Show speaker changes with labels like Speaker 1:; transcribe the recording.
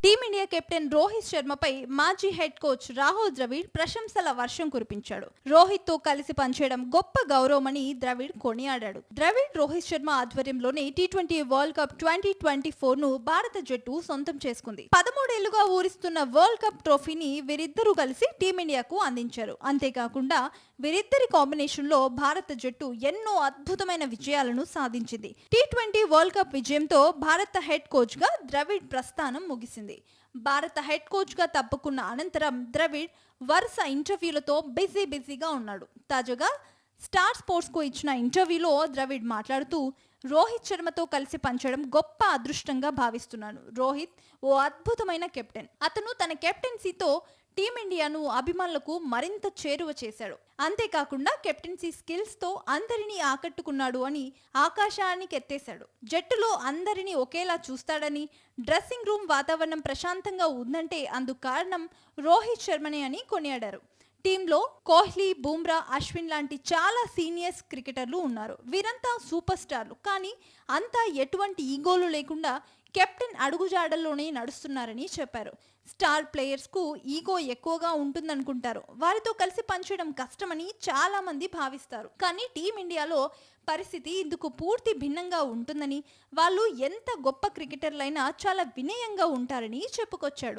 Speaker 1: Team India captain Rohit శర్మపై మాజీ head coach Rahul Dravid ప్రశంసల వర్షం కురిపించాడు. రోహిత్ తో కలిసి పనిచేయడం గొప్ప గౌరవమని ద్రవిడ్ కొనియాడాడు. ద్రవిడ్ రోహిత్ శర్మ ఆధ్వర్యంలోనే టీ20 వరల్డ్ కప్ 2024 ను భారత జట్టు సొంతం చేసుకుంది. 13 ఏళ్లుగా ఊరిస్తున్న వరల్డ్ కప్ ట్రోఫీని వీరిద్దరూ కలిసి టీమిండియాకు అందించారు. అంతేకాకుండా వీరిద్దరి కాంబినేషన్ లో భారత జట్టు ఎన్నో అద్భుతమైన విజయాలను సాధించింది. టీ20 వరల్డ్ కప్ విజయంతో భారత హెడ్ కోచ్ గా ద్రవిడ్ ప్రస్థానం ముగిసింది. భారత హెడ్ కోచ్ గా తప్పుకున్న అనంతరం ద్రవిడ్ వరుస ఇంటర్వ్యూలతో బిజీగా ఉన్నాడు. తాజాగా స్టార్ స్పోర్ట్స్ కు ఇచ్చిన ఇంటర్వ్యూలో ద్రవిడ్ మాట్లాడుతూ రోహిత్ శర్మతో కలిసి పనిచేయడం గొప్ప అదృష్టంగా భావిస్తున్నాను. రోహిత్ ఓ అద్భుతమైన కెప్టెన్. అతను తన కెప్టెన్సీతో టీమిండియాను అభిమానులకు మరింత చేరువ చేశాడు. అంతేకాకుండా కెప్టెన్సీ స్కిల్స్ తో అందరినీ ఆకట్టుకున్నాడు అని ఆకాశానికి ఎత్తేశాడు. జట్టులో అందరినీ ఒకేలా చూస్తాడని, డ్రెస్సింగ్ రూమ్ వాతావరణం ప్రశాంతంగా ఉందంటే అందుకు కారణం రోహిత్ శర్మనే అని కొనియాడారు. టీంలో కోహ్లీ, బుమ్రా, అశ్విన్ లాంటి చాలా సీనియర్స్ క్రికెటర్లు ఉన్నారు. వీరంతా సూపర్ స్టార్లు. కానీ అంతా ఎటువంటి ఈగోలు లేకుండా కెప్టెన్ అడుగుజాడల్లోనే నడుస్తున్నారని చెప్పారు. స్టార్ ప్లేయర్స్ కు ఈగో ఎక్కువగా ఉంటుందనుకుంటారు. వారితో కలిసి పనిచేయడం కష్టమని చాలా మంది భావిస్తారు. కానీ టీమిండియాలో పరిస్థితి ఇందుకు పూర్తి భిన్నంగా ఉంటుందని, వాళ్ళు ఎంత గొప్ప క్రికెటర్లైనా చాలా వినయంగా ఉంటారని చెప్పుకొచ్చాడు.